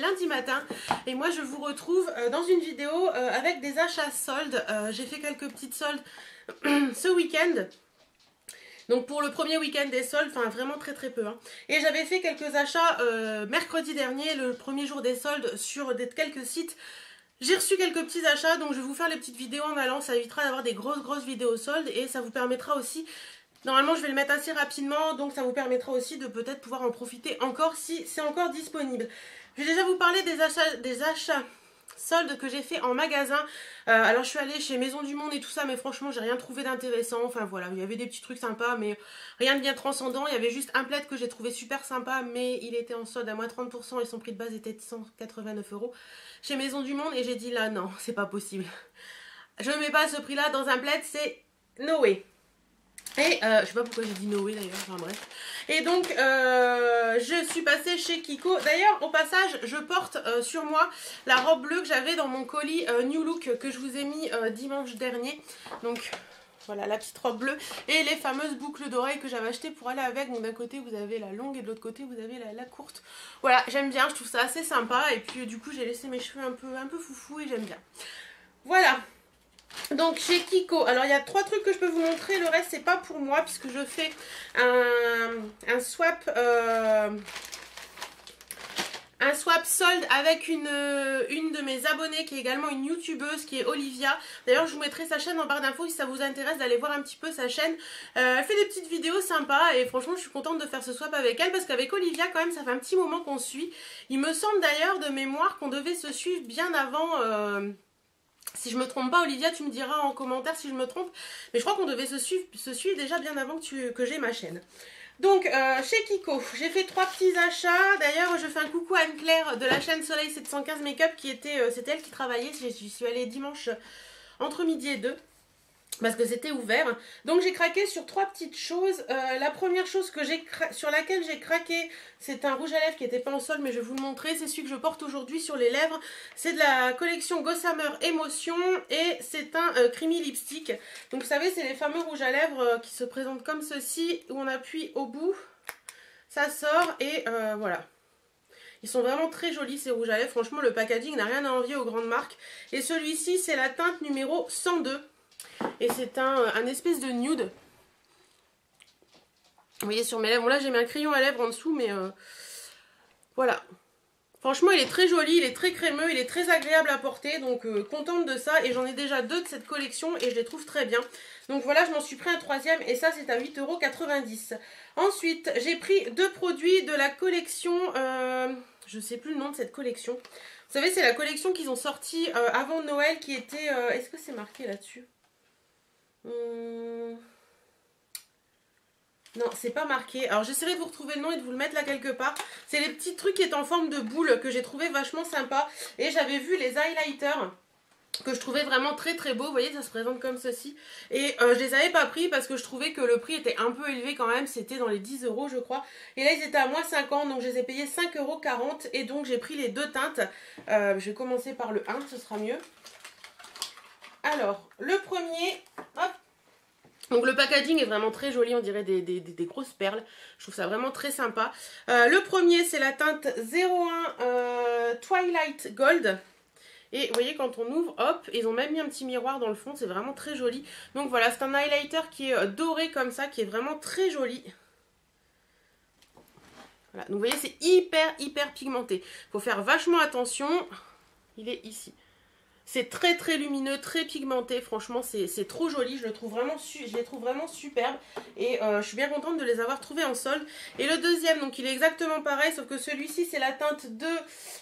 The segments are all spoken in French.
lundi matin et moi je vous retrouve dans une vidéo avec des achats soldes. J'ai fait quelques petites soldes ce week-end. Donc pour le premier week-end des soldes, enfin vraiment très peu. Hein. Et j'avais fait quelques achats mercredi dernier, le premier jour des soldes sur quelques sites. J'ai reçu quelques petits achats, donc je vais vous faire les petites vidéos en allant. Ça évitera d'avoir des grosses vidéos soldes et ça vous permettra aussi... Normalement, je vais le mettre assez rapidement, donc ça vous permettra aussi de peut-être pouvoir en profiter encore si c'est encore disponible. Je vais déjà vous parler des achats soldes que j'ai fait en magasin. Alors, je suis allée chez Maison du Monde et tout ça, mais franchement, j'ai rien trouvé d'intéressant. Enfin, voilà, il y avait des petits trucs sympas, mais rien de bien transcendant. Il y avait juste un plaid que j'ai trouvé super sympa, mais il était en solde à moins 30% et son prix de base était de 189 € chez Maison du Monde. Et j'ai dit là, non, c'est pas possible. Je ne mets pas ce prix-là dans un plaid, c'est no way. Et je sais pas pourquoi j'ai dit Noé d'ailleurs, enfin bref. Et donc je suis passée chez Kiko. D'ailleurs au passage je porte sur moi la robe bleue que j'avais dans mon colis New Look que je vous ai mis dimanche dernier. Donc voilà la petite robe bleue et les fameuses boucles d'oreilles que j'avais achetées pour aller avec. Donc d'un côté vous avez la longue et de l'autre côté vous avez la courte. Voilà, j'aime bien, je trouve ça assez sympa. Et puis du coup j'ai laissé mes cheveux un peu foufou et j'aime bien. Voilà. Donc chez Kiko, alors il y a 3 trucs que je peux vous montrer, le reste c'est pas pour moi puisque je fais un swap solde avec une de mes abonnées qui est également une youtubeuse qui est Olivia. D'ailleurs je vous mettrai sa chaîne en barre d'infos si ça vous intéresse d'aller voir un petit peu sa chaîne. Elle fait des petites vidéos sympas et franchement je suis contente de faire ce swap avec elle parce qu'avec Olivia quand même ça fait un petit moment qu'on se suit. Il me semble d'ailleurs de mémoire qu'on devait se suivre bien avant... Si je me trompe pas, Olivia, tu me diras en commentaire si je me trompe. Mais je crois qu'on devait se suivre déjà bien avant que j'ai ma chaîne. Donc, chez Kiko, j'ai fait 3 petits achats. D'ailleurs, je fais un coucou à Anne-Claire de la chaîne Soleil 715 Make-up qui était... c'était elle qui travaillait. J'y suis allée dimanche entre midi et 2. Parce que c'était ouvert. Donc j'ai craqué sur 3 petites choses. La première chose sur laquelle j'ai craqué, c'est un rouge à lèvres qui n'était pas en solde, mais je vais vous le montrer. C'est celui que je porte aujourd'hui sur les lèvres. C'est de la collection Gossamer Émotion et c'est un creamy lipstick. Donc vous savez, c'est les fameux rouges à lèvres qui se présentent comme ceci, où on appuie au bout, ça sort et voilà. Ils sont vraiment très jolis ces rouges à lèvres. Franchement, le packaging n'a rien à envier aux grandes marques. Et celui-ci, c'est la teinte numéro 102. Et c'est un espèce de nude. Vous voyez sur mes lèvres. Bon là j'ai mis un crayon à lèvres en dessous mais voilà. Franchement il est très joli, il est très crémeux, il est très agréable à porter. Donc contente de ça. Et j'en ai déjà 2 de cette collection et je les trouve très bien. Donc voilà, je m'en suis pris un 3e et ça c'est à 8,90 €. Ensuite j'ai pris 2 produits de la collection... je sais plus le nom de cette collection. Vous savez c'est la collection qu'ils ont sorti avant Noël qui était... est-ce que c'est marqué là-dessus ? Non, c'est pas marqué. Alors j'essaierai de vous retrouver le nom et de vous le mettre là quelque part. C'est les petits trucs qui est en forme de boule que j'ai trouvé vachement sympa. Et j'avais vu les highlighters que je trouvais vraiment très beaux. Vous voyez, ça se présente comme ceci. Et je les avais pas pris parce que je trouvais que le prix était un peu élevé quand même. C'était dans les 10 € je crois. Et là ils étaient à moins 50, donc je les ai payés 5,40 € et donc j'ai pris les 2 teintes. Je vais commencer par le 1, ce sera mieux. Alors, le premier, hop. Donc le packaging est vraiment très joli, on dirait des grosses perles. Je trouve ça vraiment très sympa. Le premier, c'est la teinte 01 Twilight Gold. Et vous voyez, quand on ouvre, hop, ils ont même mis un petit miroir dans le fond, c'est vraiment très joli. Donc voilà, c'est un highlighter qui est doré comme ça, qui est vraiment très joli. Voilà, donc vous voyez, c'est hyper pigmenté. Il faut faire vachement attention. Il est ici. C'est très lumineux, très pigmenté. Franchement, c'est trop joli. Je les trouve vraiment superbes. Et je suis bien contente de les avoir trouvés en solde. Et le deuxième, donc il est exactement pareil. Sauf que celui-ci, c'est la teinte 2.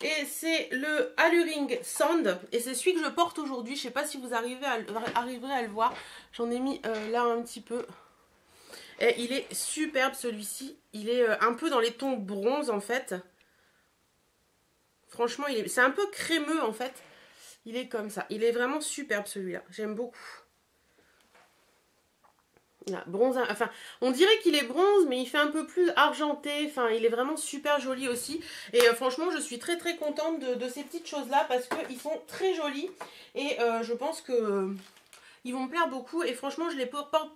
Et c'est le Alluring Sand. Et c'est celui que je porte aujourd'hui. Je ne sais pas si vous arriverez à le voir. J'en ai mis là un petit peu. Et il est superbe celui-ci. Il est un peu dans les tons bronze en fait. Franchement, c'est un peu crémeux en fait. Il est comme ça. Il est vraiment superbe celui-là. J'aime beaucoup. Là, bronze, enfin, on dirait qu'il est bronze, mais il fait un peu plus argenté. Enfin, il est vraiment super joli aussi. Et franchement, je suis très contente de ces petites choses-là parce qu'ils sont très jolis. Et je pense que ils vont me plaire beaucoup. Et franchement, je l'ai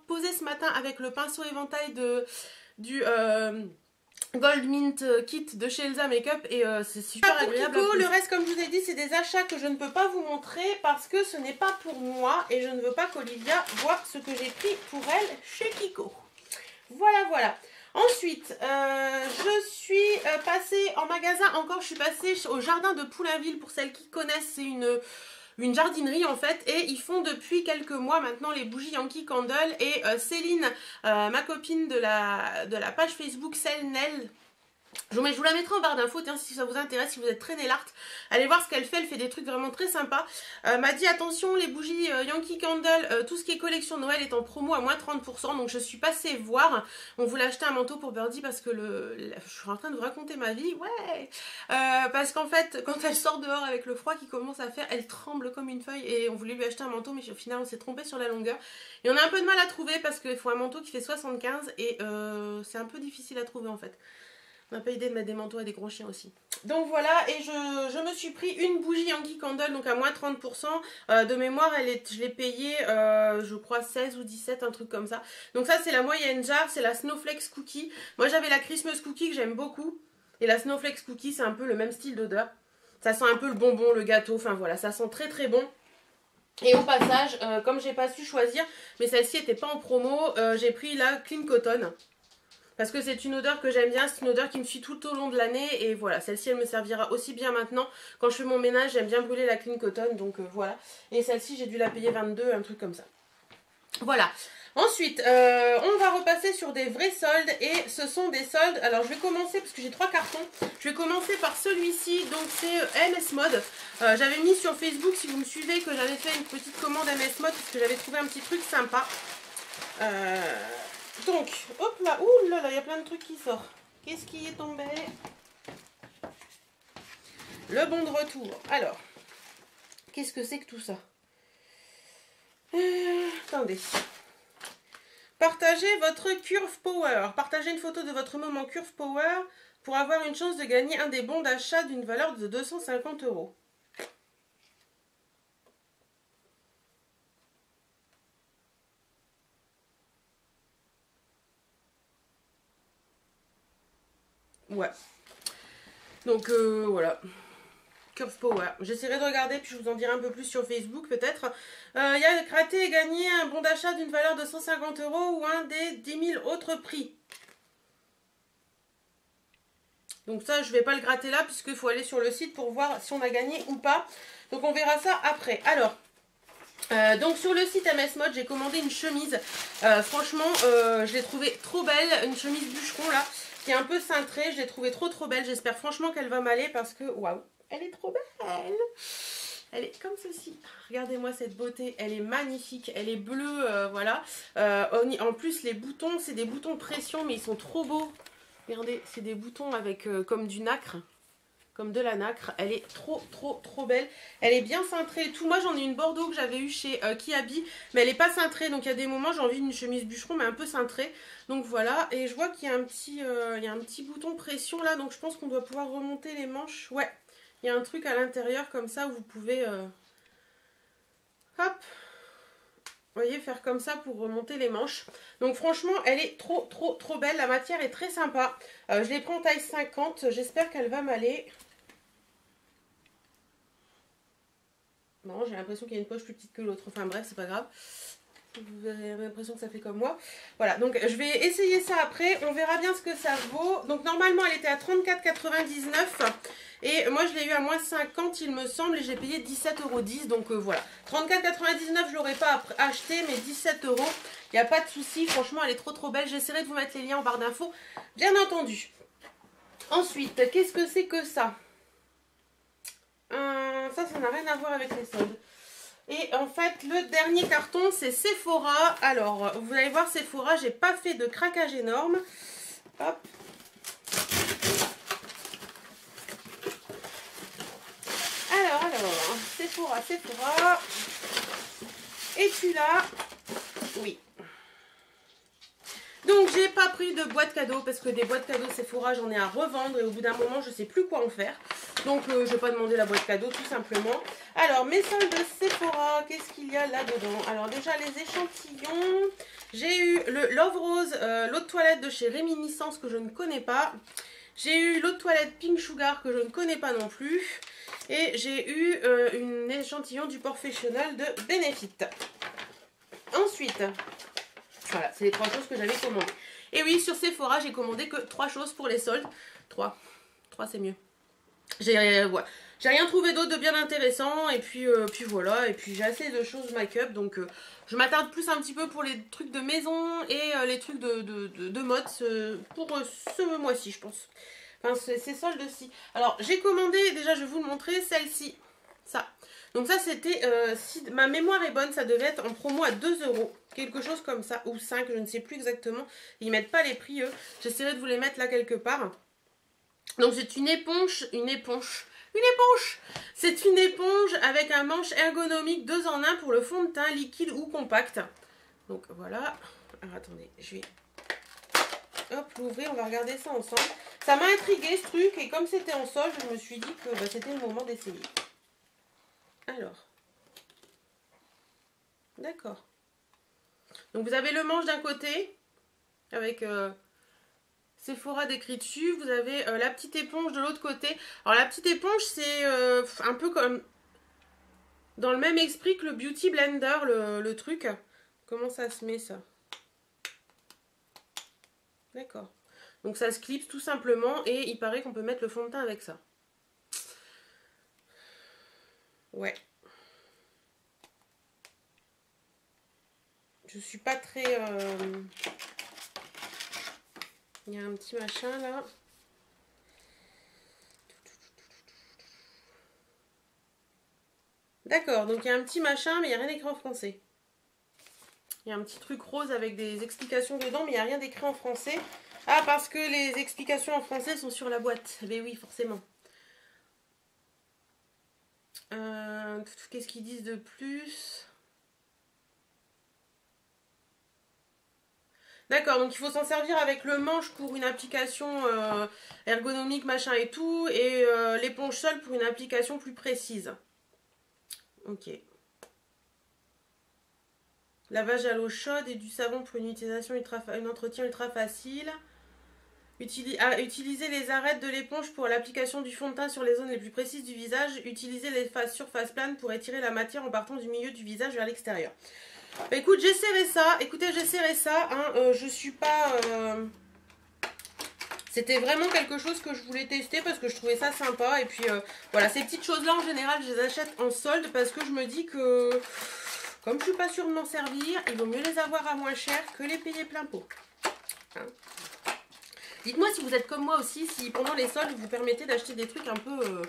posé ce matin avec le pinceau éventail Gold Mint Kit de chez Elsa Makeup et c'est super agréable. Le reste, comme je vous ai dit, c'est des achats que je ne peux pas vous montrer parce que ce n'est pas pour moi et je ne veux pas qu'Olivia voit ce que j'ai pris pour elle chez Kiko. Voilà, voilà. Ensuite, je suis passée en magasin, encore je suis passée au jardin de Poulainville. Pour celles qui connaissent, c'est une jardinerie en fait, et ils font depuis quelques mois maintenant les bougies Yankee Candle, et Céline, ma copine de la page Facebook Celle-Nel, je vous la mettrai en barre d'infos si ça vous intéresse, si vous êtes très nail art, allez voir ce qu'elle fait, elle fait des trucs vraiment très sympas. M'a dit attention, les bougies Yankee Candle, tout ce qui est collection Noël est en promo à moins 30%, donc je suis passée voir. On voulait acheter un manteau pour Birdie parce que je suis en train de vous raconter ma vie, ouais, parce qu'en fait quand elle sort dehors avec le froid qui commence à faire, elle tremble comme une feuille, et on voulait lui acheter un manteau mais au final on s'est trompé sur la longueur et on a un peu de mal à trouver parce qu'il faut un manteau qui fait 75 et c'est un peu difficile à trouver en fait. On n'a pas idée de mettre des manteaux à des gros chiens aussi. Donc voilà, et je me suis pris une bougie Yankee Candle, donc à moins 30%. De mémoire, je l'ai payée, je crois, 16 ou 17, un truc comme ça. Donc ça, c'est la moyenne jar, c'est la Snowflakes Cookie. Moi, j'avais la Christmas Cookie que j'aime beaucoup. Et la Snowflakes Cookie, c'est un peu le même style d'odeur. Ça sent un peu le bonbon, le gâteau, enfin voilà, ça sent très très bon. Et au passage, comme j'ai pas su choisir, mais celle-ci n'était pas en promo, j'ai pris la Clean Cotton. Parce que c'est une odeur que j'aime bien, c'est une odeur qui me suit tout au long de l'année. Et voilà, celle-ci elle me servira aussi bien maintenant. Quand je fais mon ménage, j'aime bien brûler la Clean Cotton, donc voilà. Et celle-ci j'ai dû la payer 22, un truc comme ça. Voilà. Ensuite, on va repasser sur des vrais soldes. Et ce sont des soldes, alors je vais commencer, parce que j'ai 3 cartons. Je vais commencer par celui-ci, donc c'est MS Mode. J'avais mis sur Facebook, si vous me suivez, que j'avais fait une petite commande MS Mode, parce que j'avais trouvé un petit truc sympa. Donc, hop là, ouh là là, il y a plein de trucs qui sortent. Qu'est-ce qui est tombé? Le bon de retour. Alors, qu'est-ce que c'est que tout ça? Attendez. Partagez votre Curve Power. Partagez une photo de votre moment Curve Power pour avoir une chance de gagner un des bons d'achat d'une valeur de 250 €. Ouais. Donc voilà. Curve Power. J'essaierai de regarder puis je vous en dirai un peu plus sur Facebook peut-être. Il y a raté et gagné un bon d'achat d'une valeur de 150 € ou un des 10 000 autres prix. Donc ça je vais pas le gratter là puisqu'il faut aller sur le site pour voir si on a gagné ou pas. Donc on verra ça après. Alors donc sur le site MS Mode j'ai commandé une chemise. Franchement je l'ai trouvée trop belle. Une chemise bûcheron là qui est un peu cintrée. Je l'ai trouvée trop belle. J'espère franchement qu'elle va m'aller parce que waouh, elle est trop belle. Elle est comme ceci. Regardez-moi cette beauté. Elle est magnifique. Elle est bleue, voilà. En plus, les boutons, c'est des boutons pression, mais ils sont trop beaux. Regardez, c'est des boutons avec comme du nacre. Comme de la nacre. Elle est trop belle. Elle est bien cintrée et tout. Moi, j'en ai une Bordeaux que j'avais eue chez Kiabi. Mais elle n'est pas cintrée. Donc, il y a des moments, j'ai envie d'une chemise bûcheron, mais un peu cintrée. Donc, voilà. Et je vois qu'il y a un petit bouton pression là. Donc, je pense qu'on doit pouvoir remonter les manches. Ouais. Il y a un truc à l'intérieur comme ça où vous pouvez hop, vous voyez, faire comme ça pour remonter les manches. Donc franchement, elle est trop belle. La matière est très sympa. Je l'ai pris en taille 50. J'espère qu'elle va m'aller. Non, j'ai l'impression qu'il y a une poche plus petite que l'autre. Enfin bref, c'est pas grave. Vous avez l'impression que ça fait comme moi. Voilà, donc je vais essayer ça après. On verra bien ce que ça vaut. Donc normalement, elle était à 34,99 €. Et moi, je l'ai eu à moins 50, il me semble. Et j'ai payé 17,10 €. Donc voilà. 34,99 €, je ne l'aurais pas acheté. Mais 17 €, il n'y a pas de souci. Franchement, elle est trop belle. J'essaierai de vous mettre les liens en barre d'infos, bien entendu. Ensuite, qu'est-ce que c'est que ça? Ça n'a rien à voir avec les soldes. Et en fait, le dernier carton, c'est Sephora. Alors, vous allez voir, Sephora, j'ai pas fait de craquage énorme. Hop. Alors, Sephora. Es-tu là? Oui. Donc, j'ai pas pris de boîte cadeau parce que des boîtes cadeaux Sephora, j'en ai à revendre et au bout d'un moment, je sais plus quoi en faire. Donc je vais pas demander la boîte cadeau tout simplement. Alors mes soldes de Sephora, qu'est-ce qu'il y a là-dedans? Alors déjà les échantillons. J'ai eu le Love Rose, l'eau de toilette de chez Réminiscence que je ne connais pas. J'ai eu l'eau de toilette Pink Sugar que je ne connais pas non plus. Et j'ai eu un échantillon du Professional de Benefit. Ensuite, voilà, c'est les 3 choses que j'avais commandées. Et oui, sur Sephora, j'ai commandé que 3 choses pour les soldes. 3 c'est mieux. J'ai rien trouvé d'autre de bien intéressant. Et puis voilà. Et puis j'ai assez de choses make-up. Donc je m'attarde plus un petit peu pour les trucs de maison et les trucs de mode pour ce mois-ci, je pense. Enfin, ces soldes-ci. Alors, j'ai commandé, déjà, je vais vous le montrer, celle-ci. Ça. Donc ça, c'était, si ma mémoire est bonne, ça devait être en promo à 2 €. Quelque chose comme ça, ou 5, je ne sais plus exactement. Ils mettent pas les prix, eux. J'essaierai de vous les mettre là quelque part. Donc, c'est une éponge. C'est une éponge avec un manche ergonomique 2 en 1 pour le fond de teint liquide ou compact. Donc, voilà. Alors, attendez, je vais... Hop, l'ouvrir, on va regarder ça ensemble. Ça m'a intrigué ce truc et comme c'était en solde, je me suis dit que bah, c'était le moment d'essayer. Alors. D'accord. Donc vous avez le manche d'un côté avec Sephora décrit dessus. Vous avez la petite éponge de l'autre côté. Alors la petite éponge c'est un peu comme dans le même esprit que le Beauty Blender, le truc. Comment ça se met ça? D'accord. Donc ça se clipse tout simplement et il paraît qu'on peut mettre le fond de teint avec ça. Ouais. Je suis pas très... Il y a un petit machin là. D'accord, donc il y a un petit machin mais il n'y a rien d'écrit en français. Il y a un petit truc rose avec des explications dedans mais il n'y a rien d'écrit en français. Ah, parce que les explications en français sont sur la boîte. Ben oui, forcément. Qu'est-ce qu'ils disent de plus? D'accord, donc il faut s'en servir avec le manche pour une application ergonomique, machin et tout, et l'éponge seule pour une application plus précise. Ok. Lavage à l'eau chaude et du savon pour une utilisation un entretien ultra facile. Utiliser les arêtes de l'éponge pour l'application du fond de teint sur les zones les plus précises du visage. Utiliser les surfaces planes pour étirer la matière en partant du milieu du visage vers l'extérieur. Bah, écoute, j'essaierai ça. Écoutez, j'essaierai ça. Hein. Je suis pas... C'était vraiment quelque chose que je voulais tester parce que je trouvais ça sympa. Et puis voilà, ces petites choses-là, en général, je les achète en solde parce que je me dis que... Comme je suis pas sûre de m'en servir, il vaut mieux les avoir à moins cher que les payer plein pot. Hein. Dites-moi si vous êtes comme moi aussi, si pendant les soldes, vous permettez d'acheter des trucs un peu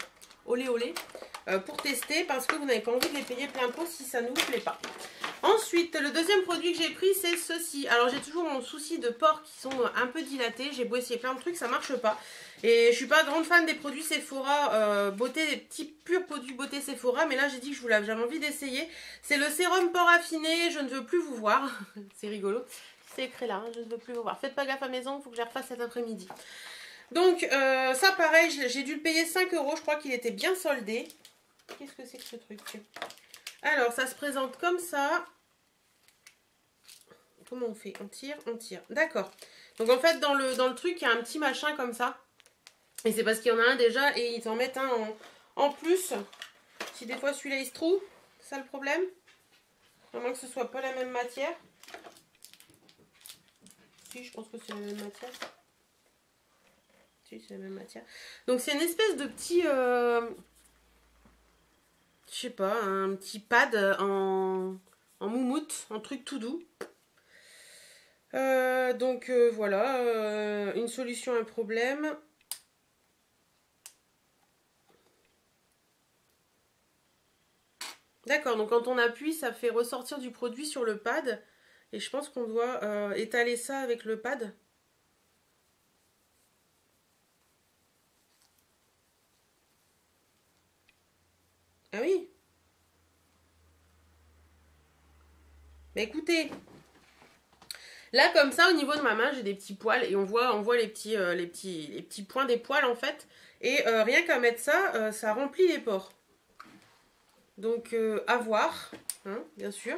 olé olé pour tester parce que vous n'avez pas envie de les payer plein pot si ça ne vous plaît pas. Ensuite, le deuxième produit que j'ai pris, c'est ceci. Alors, j'ai toujours mon souci de pores qui sont un peu dilatés. J'ai beau essayer plein de trucs, ça marche pas. Et je suis pas grande fan des produits Sephora beauté, des petits purs produits beauté Sephora. Mais là, j'ai dit que j'avais envie d'essayer. C'est le sérum pores affiné, je ne veux plus vous voir. C'est rigolo. C'est écrit là, hein, je ne veux plus vous voir. Faites pas gaffe à la maison, il faut que je les refasse cet après-midi. Donc, ça pareil, j'ai dû le payer 5 €. Je crois qu'il était bien soldé. Qu'est-ce que c'est que ce truc? Alors, ça se présente comme ça. Comment on fait? On tire, on tire. D'accord. Donc, en fait, dans le truc, il y a un petit machin comme ça. Et c'est parce qu'il y en a un déjà et ils en mettent un en plus. Si des fois, celui-là, il se trouve, c'est ça le problème. À moins que ce soit pas la même matière. Si, je pense que c'est la même matière. Si, c'est la même matière. Donc, c'est une espèce de petit... je sais pas, un petit pad en moumoute, en truc tout doux. Donc voilà, une solution à un problème. D'accord, donc quand on appuie, ça fait ressortir du produit sur le pad. Et je pense qu'on doit étaler ça avec le pad. Ah oui. Mais écoutez, là comme ça au niveau de ma main j'ai des petits poils et on voit les petits points des poils en fait. Et rien qu'à mettre ça, ça remplit les pores. Donc à voir, hein, bien sûr.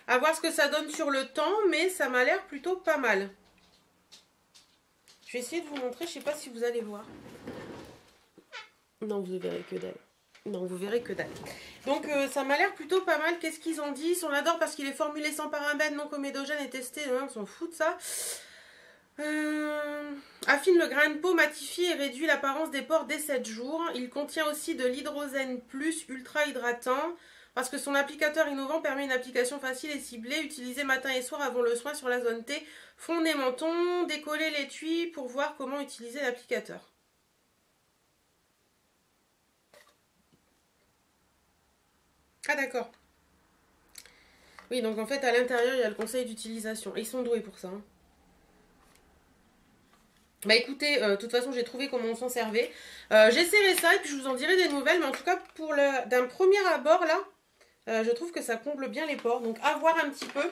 À voir ce que ça donne sur le temps, mais ça m'a l'air plutôt pas mal. Je vais essayer de vous montrer, je sais pas si vous allez voir. Non, vous verrez que dalle. Non, vous verrez que dalle. Donc ça m'a l'air plutôt pas mal. Qu'est-ce qu'ils ont dit? On l'adore parce qu'il est formulé sans parabènes, non comédogène et testé. On s'en fout de ça. Affine le grain de peau, matifie et réduit l'apparence des pores dès 7 jours. Il contient aussi de l'hydrogène plus ultra hydratant. Parce que son applicateur innovant permet une application facile et ciblée, utilisée matin et soir avant le soin sur la zone T, front des mentons, décoller l'étui pour voir comment utiliser l'applicateur. Ah d'accord. Oui, donc en fait à l'intérieur il y a le conseil d'utilisation. Ils sont doués pour ça. Hein. Bah écoutez, de toute façon j'ai trouvé comment on s'en servait. J'essaierai ça et puis je vous en dirai des nouvelles. Mais en tout cas, d'un premier abord là, je trouve que ça comble bien les pores, donc à voir un petit peu.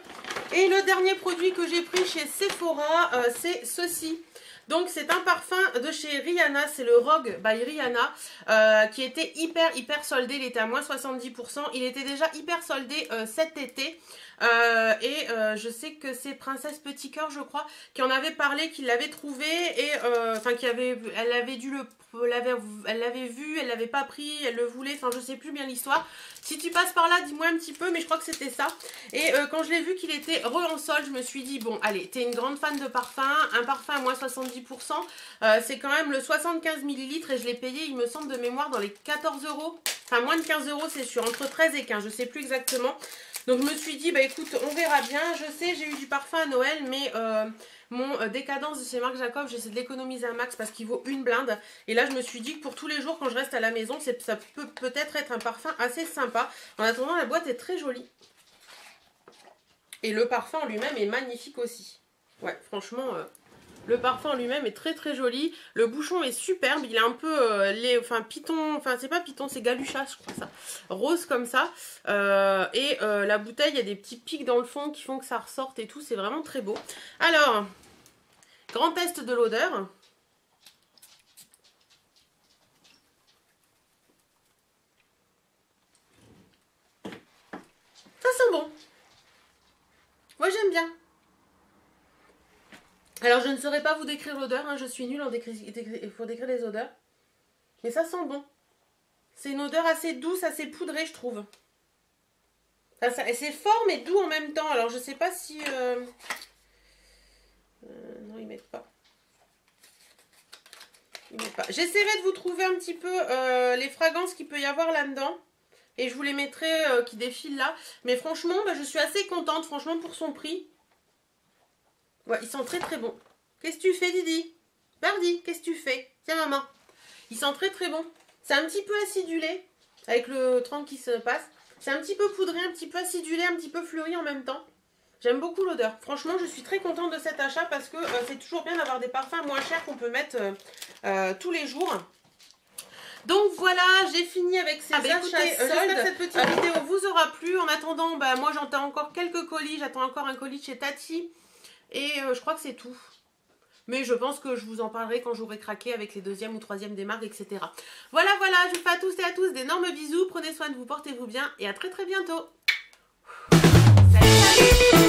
Et le dernier produit que j'ai pris chez Sephora, c'est ceci. Donc c'est un parfum de chez Rihanna, c'est le Rogue by Rihanna, qui était hyper soldé, il était à moins 70%. Il était déjà hyper soldé cet été. Je sais que c'est Princesse Petit Cœur, je crois, qui en avait parlé, qui l'avait trouvé et enfin elle avait dû elle l'avait vu, elle l'avait pas pris, elle le voulait, enfin je sais plus bien l'histoire. Si tu passes par là, dis-moi un petit peu, mais je crois que c'était ça. Et quand je l'ai vu qu'il était en solde, je me suis dit bon allez, t'es une grande fan de parfum, un parfum à moins 70%, c'est quand même le 75 ml et je l'ai payé, il me semble de mémoire, dans les 14 €. Enfin moins de 15 € c'est sûr, entre 13 et 15, je sais plus exactement. Donc je me suis dit, bah écoute, on verra bien. Je sais, j'ai eu du parfum à Noël, mais mon Décadence de chez Marc Jacob, j'essaie de l'économiser un max parce qu'il vaut une blinde. Et là, je me suis dit que pour tous les jours, quand je reste à la maison, ça peut peut-être être un parfum assez sympa. En attendant, la boîte est très jolie. Et le parfum en lui-même est magnifique aussi. Ouais, franchement... Le parfum en lui-même est très joli. Le bouchon est superbe. Il est un peu python. Enfin, c'est pas python, c'est galucha, je crois ça. Rose comme ça. La bouteille, il y a des petits pics dans le fond qui font que ça ressorte et tout. C'est vraiment très beau. Alors, grand test de l'odeur. Ça sent bon. Moi, j'aime bien. Alors, je ne saurais pas vous décrire l'odeur, hein, je suis nulle pour décrire les odeurs. Mais ça sent bon. C'est une odeur assez douce, assez poudrée, je trouve. C'est fort, mais doux en même temps. Alors, je sais pas si... non, ils mettent pas. J'essaierai de vous trouver un petit peu les fragrances qu'il peut y avoir là-dedans. Et je vous les mettrai qui défilent là. Mais franchement, bah, je suis assez contente, franchement, pour son prix. Ouais, ils sont très bons. Qu'est-ce que tu fais, Didi? Bardi, qu'est-ce que tu fais? Tiens, maman. Ils sont très bons. C'est un petit peu acidulé, avec le trempe qui se passe. C'est un petit peu poudré, un petit peu acidulé, un petit peu fleuri en même temps. J'aime beaucoup l'odeur. Franchement, je suis très contente de cet achat parce que c'est toujours bien d'avoir des parfums moins chers qu'on peut mettre tous les jours. Donc voilà, j'ai fini avec ces achats soldes. J'espère que cette petite vidéo vous aura plu. En attendant, bah, moi j'entends encore quelques colis. J'attends encore un colis chez Tati. Et je crois que c'est tout. Mais je pense que je vous en parlerai quand j'aurai craqué avec les deuxième ou troisième des marques, etc. Voilà, je vous fais à tous et à tous d'énormes bisous. Prenez soin de vous, portez-vous bien et à très bientôt. Salut.